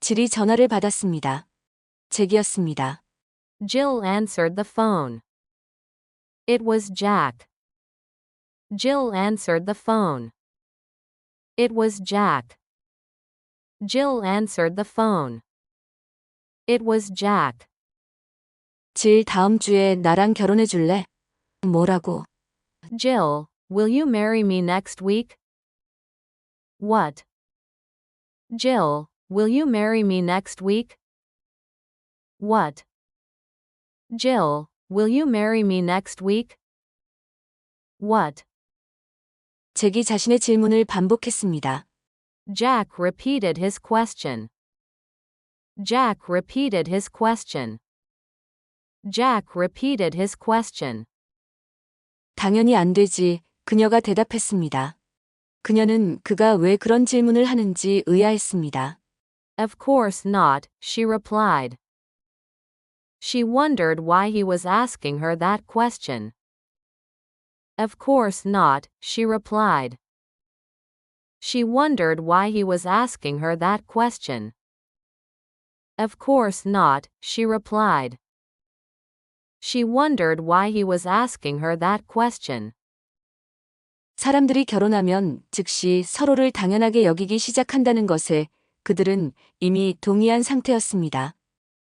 질이 전화를 받았습니다. 잭이었습니다. Jill answered the phone. It was Jack. Jill answered the phone. It was Jack. Jill answered the phone. It was Jack. 질 다음 주에 나랑 결혼해 줄래? 뭐라고? Jill, will you marry me next week? What? Jill, will you marry me next week? What? Jill, will you marry me next week? What? 잭이 자신의 질문을 반복했습니다. Jack repeated his question. Jack repeated his question. Jack repeated his question. 당연히 안 되지, 그녀가 대답했습니다. 그녀는 그가 왜 그런 질문을 하는지 의아했습니다. Of course not, she replied. She wondered why he was asking her that question. Of course not, she replied. She wondered why he was asking her that question. Of course not, she replied. She wondered why he was asking her that question. 사람들이 결혼하면 즉시 서로를 당연하게 여기기 시작한다는 것에 그들은 이미 동의한 상태였습니다.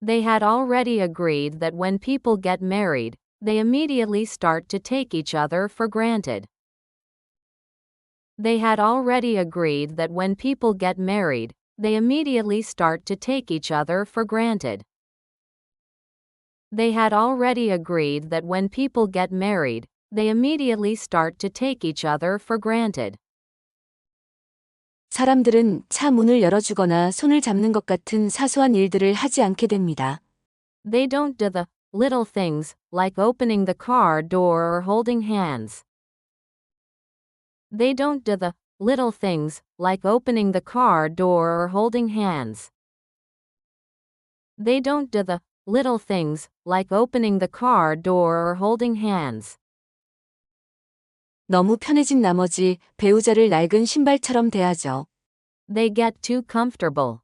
They had already agreed that when people get married, they immediately start to take each other for granted. They had already agreed that when people get married, they immediately start to take each other for granted. They had already agreed that when people get married, they immediately start to take each other for granted. 사람들은 차 문을 열어주거나 손을 잡는 것 같은 사소한 일들을 하지 않게 됩니다. They don't do the little things, like opening the car door or holding hands. They don't do the little things, like opening the car door or holding hands. They don't do the little things, like opening the car door or holding hands. 너무 편해진 나머지 배우자를 낡은 신발처럼 대하죠. They get too comfortable.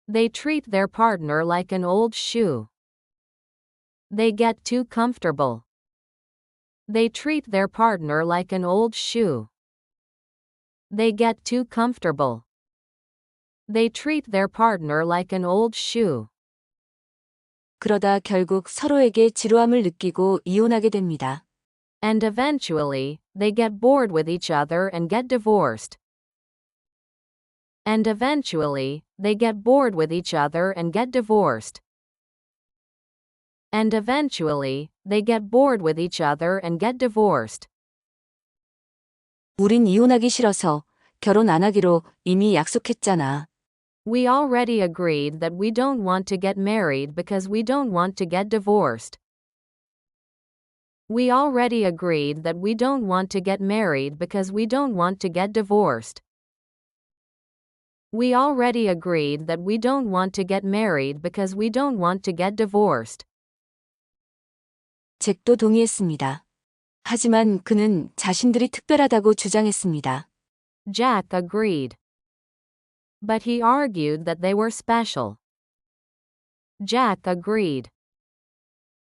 They treat their partner like an old shoe. They get too comfortable. They treat their partner like an old shoe. They get too comfortable. They treat their partner like an old shoe. 그러다 결국 서로에게 지루함을 느끼고 이혼하게 됩니다. And eventually, they get bored with each other and get divorced. And eventually, they get bored with each other and get divorced. And eventually, they get bored with each other and get divorced. 우린 이혼하기 싫어서 결혼 안 하기로 이미 약속했잖아. We already agreed that we don't want to get married because we don't want to get divorced. We already agreed that we don't want to get married because we don't want to get divorced. We already agreed that we don't want to get married because we don't want to get divorced. 잭도 동의했습니다. 하지만 그는 자신들이 특별하다고 주장했습니다. Jack agreed. But he argued that they were special. Jack agreed.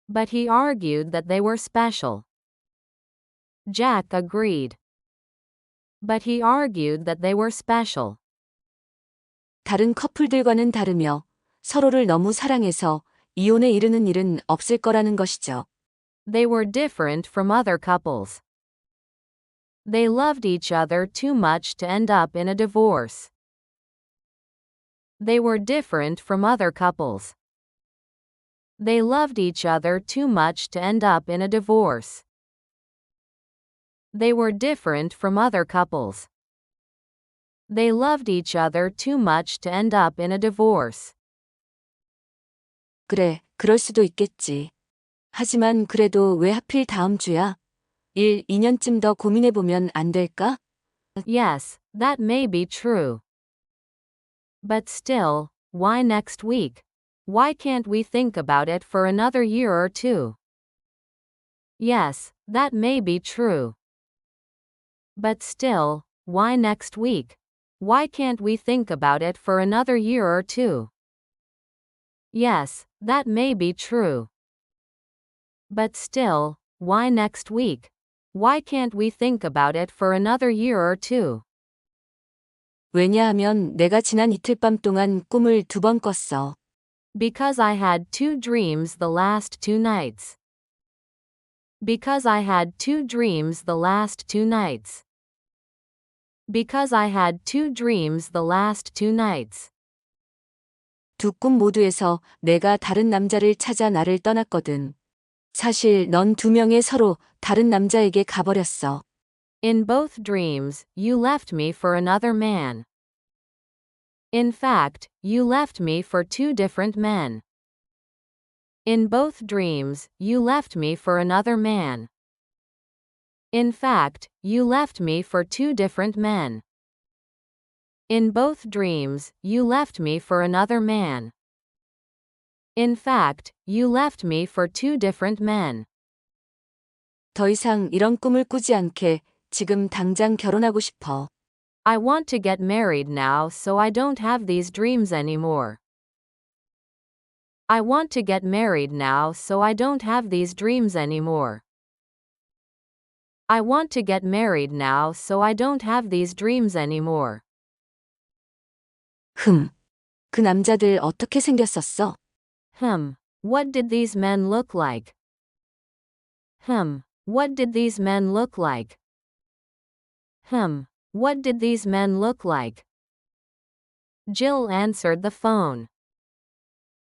But he argued that they were special. Jack agreed. But he argued that they were special. 다른 커플들과는 다르며 서로를 너무 사랑해서 이혼에 이르는 일은 없을 거라는 것이죠. They were different from other couples. They loved each other too much to end up in a divorce. They were different from other couples. They loved each other too much to end up in a divorce. They were different from other couples. They loved each other too much to end up in a divorce. 그래, 그럴 수도 있겠지. 하지만 그래도 왜 하필 다음 주야? 2년쯤 더 고민해보면 안 될까? Yes, that may be true. But still, why next week? Why can't we think about it for another year or two? Yes, that may be true. But still, why next week? why can't we think about it for another year or two? Yes, that may be true. But still, why next week? Why can't we think about it for another year or two? 왜냐하면 내가 지난 이틀 밤 동안 꿈을 2번 꿨어. Because I had 2 dreams the last 2 nights. Because I had 2 dreams the last 2 nights. Because I had 2 dreams the last 2 nights. 두 꿈 모두에서 내가 다른 남자를 찾아 나를 떠났거든. 사실 넌 2명의 서로 다른 남자에게 가버렸어. In both dreams, you left me for another man. In fact, you left me for 2 different men. In both dreams, you left me for another man. In fact, you left me for 2 different men. In both dreams, you left me for another man. In fact, you left me for 2 different men. 더 이상 이런 꿈을 꾸지 않게 지금 당장 결혼하고 싶어. I want to get married now so I don't have these dreams anymore. I want to get married now so I don't have these dreams anymore. I want to get married now so I don't have these dreams anymore. 그 남자들 어떻게 생겼었어? What did these men look like? What did these men look like? What did these men look like? Jill answered the phone.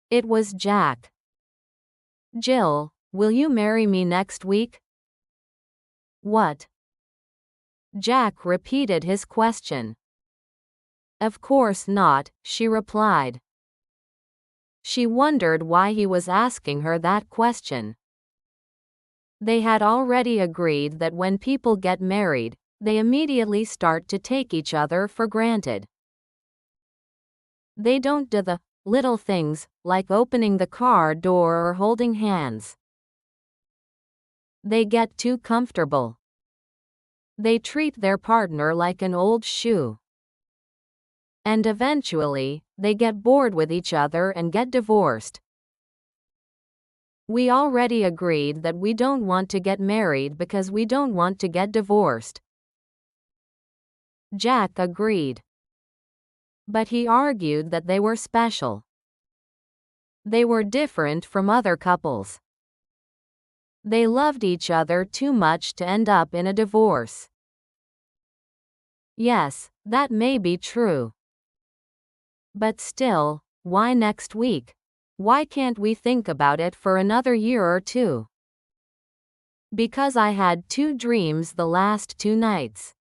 It was Jack. Jill, will you marry me next week? What? Jack repeated his question. Of course not, she replied. She wondered why he was asking her that question. They had already agreed that when people get married, they immediately start to take each other for granted. They don't do the little things, like opening the car door or holding hands. They get too comfortable. They treat their partner like an old shoe. And eventually, they get bored with each other and get divorced. We already agreed that we don't want to get married because we don't want to get divorced. Jack agreed. But he argued that they were special. They were different from other couples. They loved each other too much to end up in a divorce. Yes, that may be true. But still, why next week? Why can't we think about it for another year or two? Because I had 2 dreams the last 2 nights.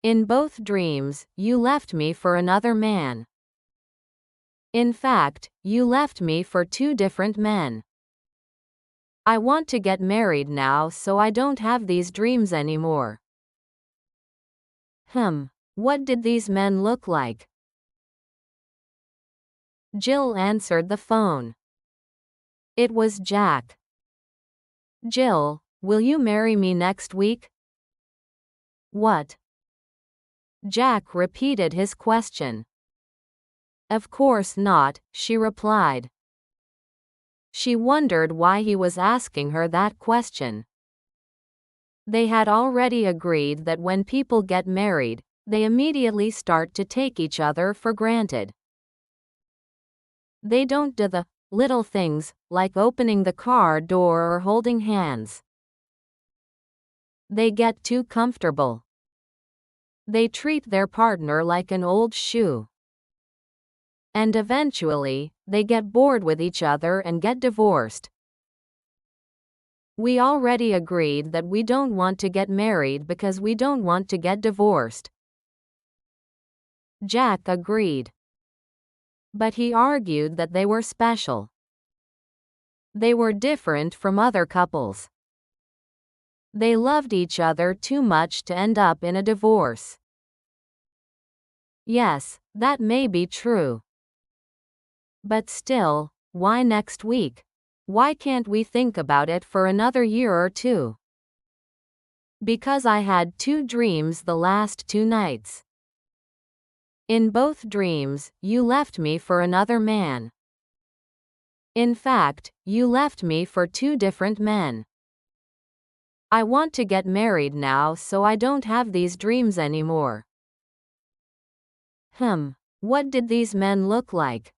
In both dreams, you left me for another man. In fact, you left me for 2 different men. I want to get married now so I don't have these dreams anymore. What did these men look like? Jill answered the phone. It was Jack. Jill, will you marry me next week? What? Jack repeated his question. Of course not, she replied. She wondered why he was asking her that question. They had already agreed that when people get married, they immediately start to take each other for granted. They don't do the little things, like opening the car door or holding hands. They get too comfortable. They treat their partner like an old shoe. And eventually, they get bored with each other and get divorced. We already agreed that we don't want to get married because we don't want to get divorced. Jack agreed. But he argued that they were special. They were different from other couples. They loved each other too much to end up in a divorce. Yes, that may be true. But still, why next week? Why can't we think about it for another year or two? Because I had 2 dreams the last 2 nights. In both dreams, you left me for another man. In fact, you left me for two different men. I want to get married now so I don't have these dreams anymore. What did these men look like?